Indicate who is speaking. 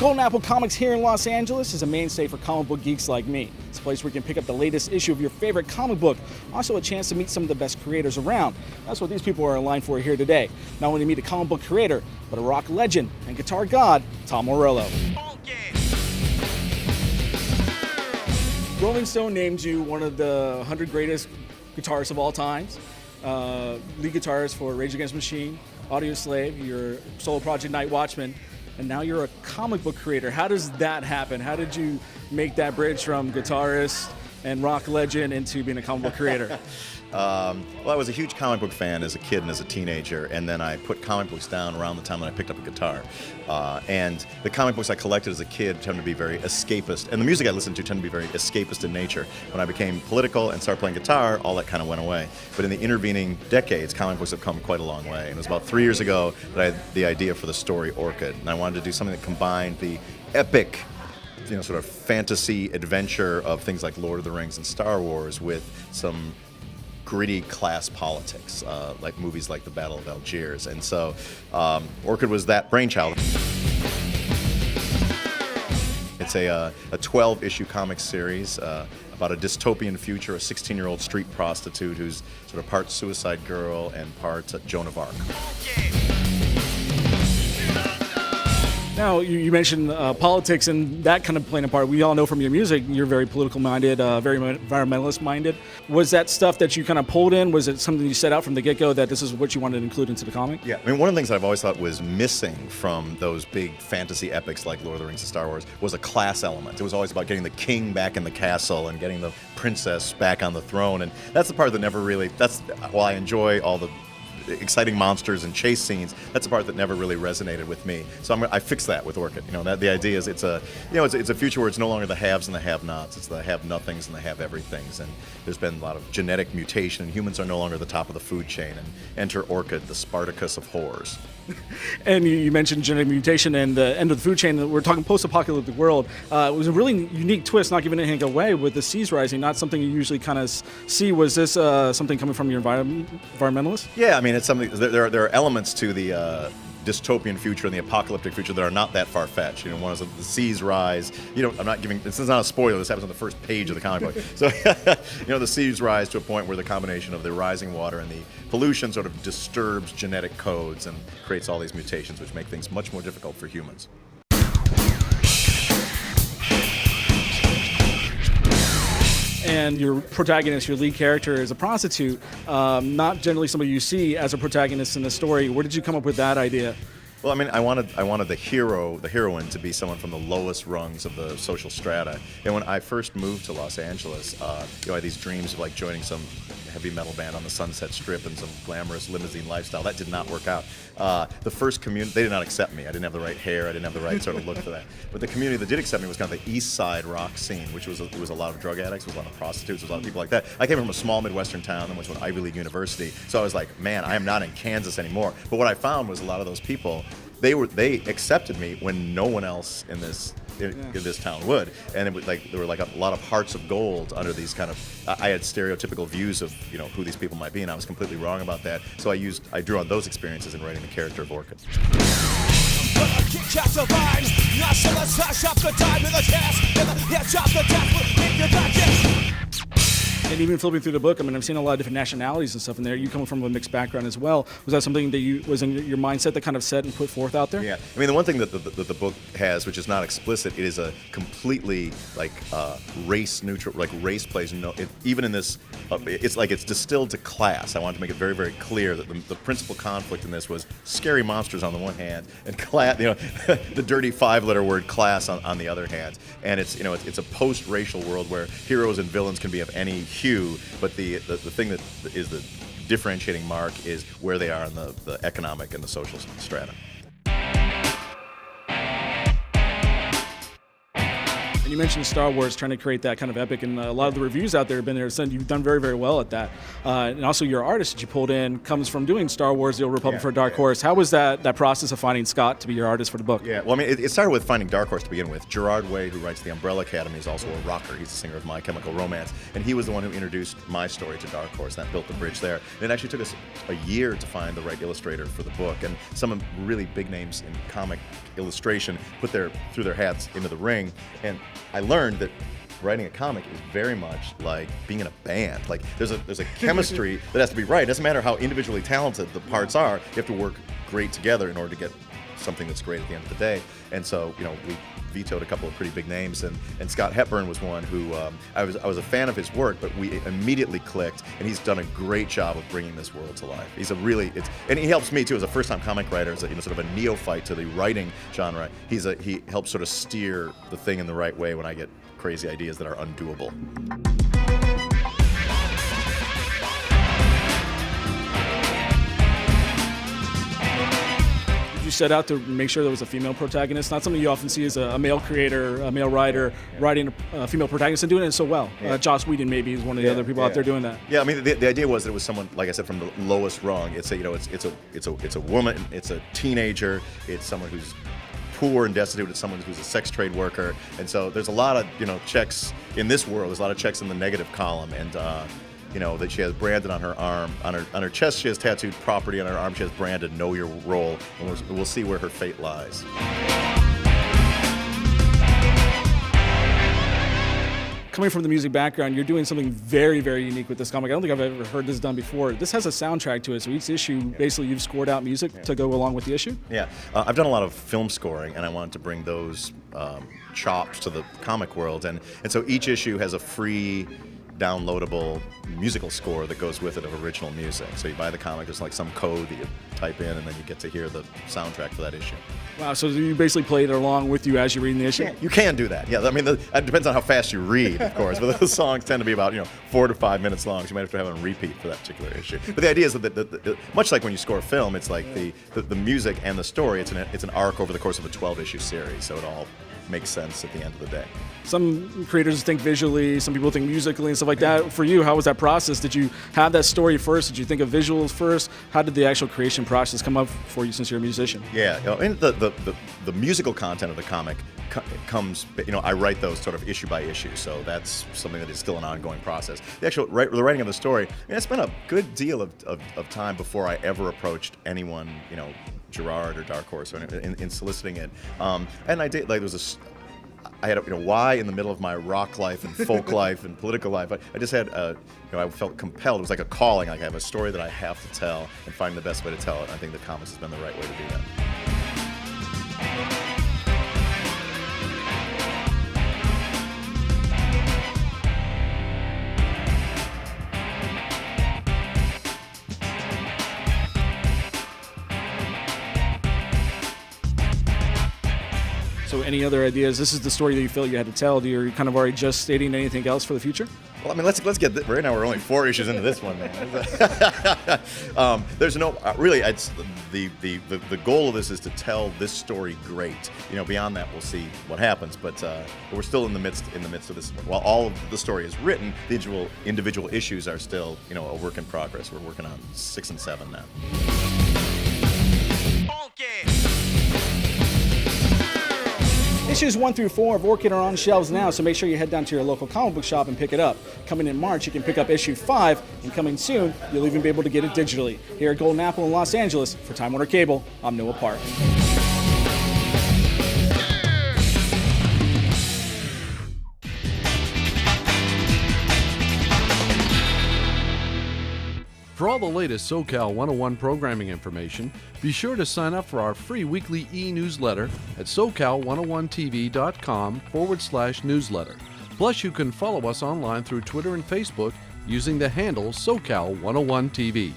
Speaker 1: Golden Apple Comics here in Los Angeles is a mainstay for comic book geeks like me. It's a place where you can pick up the latest issue of your favorite comic book, also a chance to meet some of the best creators around. That's what these people are in line for here today. Not only meet a comic book creator, but a rock legend and guitar god, Tom Morello. Rolling Stone named you one of the 100 greatest guitarists of all times. Lead guitarist for Rage Against the Machine, Audio Slave, your solo project Night Watchman, and now you're a comic book creator. How does that happen? How did you make that bridge from guitarist and rock legend into being a comic book creator?
Speaker 2: Well, I was a huge comic book fan as a kid and as a teenager, and then I put comic books down around the time that I picked up a guitar. And the comic books I collected as a kid tended to be very escapist, and the music I listened to tended to be very escapist in nature. When I became political and started playing guitar, all that kind of went away. But in the intervening decades, comic books have come quite a long way. And it was about 3 years ago that I had the idea for the story Orchid, and I wanted to do something that combined the epic, sort of fantasy adventure of things like Lord of the Rings and Star Wars with some gritty class politics, like movies like The Battle of Algiers. And so Orchid was that brainchild. It's a 12-issue comic series about a dystopian future, a 16-year-old street prostitute who's sort of part Suicide Girl and part Joan of Arc.
Speaker 1: Now, you mentioned politics and that kind of playing a part. We all know from your music, you're very political minded, very environmentalist minded. Was that stuff that you kind of pulled in? Was it something you set out from the get-go that this is what you wanted to include into the comic?
Speaker 2: Yeah, I mean, one of the things that I've always thought was missing from those big fantasy epics like Lord of the Rings and Star Wars was a class element. It was always about getting the king back in the castle and getting the princess back on the throne. And that's the part that never really, that's why I enjoy all the exciting monsters and chase scenes. That's the part that never really resonated with me. So I fixed that with Orchid. That the idea is it's a future where it's no longer the haves and the have-nots. It's the have-nothings and the have-everythings. And there's been a lot of genetic mutation, and humans are no longer the top of the food chain. And enter Orchid, the Spartacus of horrors.
Speaker 1: And you mentioned genetic mutation and the end of the food chain. We're talking post-apocalyptic world. It was a really unique twist, not giving anything away, with the seas rising, not something you usually kind of see. Was this something coming from your environmentalist?
Speaker 2: Yeah, I mean, it's something. There are elements to the dystopian future and the apocalyptic future that are not that far-fetched. One is the seas rise. I'm not giving. This is not a spoiler. This happens on the first page of the comic book. So, the seas rise to a point where the combination of the rising water and the pollution sort of disturbs genetic codes and creates all these mutations, which make things much more difficult for humans.
Speaker 1: And your protagonist, your lead character, is a prostitute, not generally somebody you see as a protagonist in the story. Where did you come up with that idea?
Speaker 2: Well, I mean, I wanted the heroine to be someone from the lowest rungs of the social strata. And when I first moved to Los Angeles, I had these dreams of joining some heavy metal band on the Sunset Strip and some glamorous limousine lifestyle. That did not work out. The first community, they did not accept me. I didn't have the right hair. I didn't have the right sort of look for that. But the community that did accept me was kind of the East Side rock scene, which was a lot of drug addicts, was a lot of prostitutes, was a lot of people like that. I came from a small Midwestern town and went to an Ivy League university, so I was like, man, I am not in Kansas anymore. But what I found was a lot of those people, they accepted me when no one else in this town would, and it was there were a lot of hearts of gold under these kind of. I had stereotypical views of who these people might be, and I was completely wrong about that. So I drew on those experiences in writing the character of Orchid.
Speaker 1: And even flipping through the book, I mean, I've seen a lot of different nationalities and stuff in there. You come from a mixed background as well. Was that something that was in your mindset that kind of set and put forth out there?
Speaker 2: Yeah. I mean, the one thing that the book has, which is not explicit, it is a completely race neutral, race plays no. Even in this, it's distilled to class. I wanted to make it very, very clear that the principal conflict in this was scary monsters on the one hand and class, the dirty 5-letter word class on the other hand. And it's a post-racial world where heroes and villains can be of any hue, but the thing that is the differentiating mark is where they are in the economic and the social strata.
Speaker 1: And you mentioned Star Wars trying to create that kind of epic, and a lot of the reviews out there have been there saying you've done very, very well at that. And also your artist that you pulled in comes from doing Star Wars, The Old Republic for Dark Horse. How was that process of finding Scott to be your artist for the book?
Speaker 2: Yeah, well, I mean, it started with finding Dark Horse to begin with. Gerard Way, who writes The Umbrella Academy, is also a rocker. He's the singer of My Chemical Romance, and he was the one who introduced my story to Dark Horse, and that built the bridge there. And it actually took us a year to find the right illustrator for the book, and some really big names in comic illustration threw their hats into the ring, and I learned that writing a comic is very much like being in a band. Like there's a chemistry that has to be right. It doesn't matter how individually talented the parts are. You have to work great together in order to get something that's great at the end of the day. And so, we vetoed a couple of pretty big names, and Scott Hepburn was one who I was a fan of his work, but we immediately clicked, and he's done a great job of bringing this world to life. He's and he helps me too as a first-time comic writer, as a, sort of a neophyte to the writing genre. He helps sort of steer the thing in the right way when I get crazy ideas that are undoable.
Speaker 1: You set out to make sure there was a female protagonist, not something you often see as a male creator, a male writer writing a female protagonist and doing it so well. Joss Whedon maybe is one of the other people out there doing that.
Speaker 2: Yeah, I mean the idea was that it was someone, like I said, from the lowest rung. It's a woman, it's a teenager, it's someone who's poor and destitute, it's someone who's a sex trade worker, and so there's a lot of checks in this world. There's a lot of checks in the negative column, and that she has branded on her arm, on her chest she has tattooed property, on her arm she has branded "Know Your Role," and we'll see where her fate lies.
Speaker 1: Coming from the music background, you're doing something very, very unique with this comic. I don't think I've ever heard this done before. This has a soundtrack to it, so each issue, basically you've scored out music to go along with the issue?
Speaker 2: Yeah, I've done a lot of film scoring, and I wanted to bring those chops to the comic world, and so each issue has a free downloadable musical score that goes with it of original music. So you buy the comic, there's like some code that you type in, and then you get to hear the soundtrack for that issue.
Speaker 1: Wow, so you basically play it along with you as you're reading the issue?
Speaker 2: You can do that, yeah. I mean, it depends on how fast you read, of course, but those songs tend to be about 4 to 5 minutes long, so you might have to have them on repeat for that particular issue. But the idea is that, much like when you score a film, it's like the music and the story, it's an arc over the course of a 12-issue series, so it all makes sense at the end of the day.
Speaker 1: Some creators think visually, some people think musically and stuff like that. For you, how was that process? Did you have that story first? Did you think of visuals first? How did the actual creation process come up for you since you're a musician?
Speaker 2: Yeah, and the musical content of the comic comes, I write those sort of issue by issue, so that's something that is still an ongoing process. The actual the writing of the story, I spent a good deal of time before I ever approached anyone, Gerard or Dark Horse, or in soliciting it. And I did, I had why in the middle of my rock life and folk life and political life, I just had, I felt compelled. It was like a calling. Like I have a story that I have to tell, and finding the best way to tell it. And I think the comics has been the right way to do that.
Speaker 1: So any other ideas? This is the story that you felt you had to tell. Do you kind of already just stating anything else for the future?
Speaker 2: Well, I mean, let's get right now. We're only 4 issues into this one, man. There's no really. It's the goal of this is to tell this story great. Beyond that, we'll see what happens. But we're still in the midst of this. While all of the story is written, the individual issues are still a work in progress. We're working on 6 and 7 now.
Speaker 1: Issues 1 through 4 of Orchid are on shelves now, so make sure you head down to your local comic book shop and pick it up. Coming in March, you can pick up issue 5, and coming soon, you'll even be able to get it digitally. Here at Golden Apple in Los Angeles, for Time Warner Cable, I'm Noah Park.
Speaker 3: For all the latest SoCal 101 programming information, be sure to sign up for our free weekly e-newsletter at SoCal101TV.com/newsletter. Plus, you can follow us online through Twitter and Facebook using the handle SoCal101TV.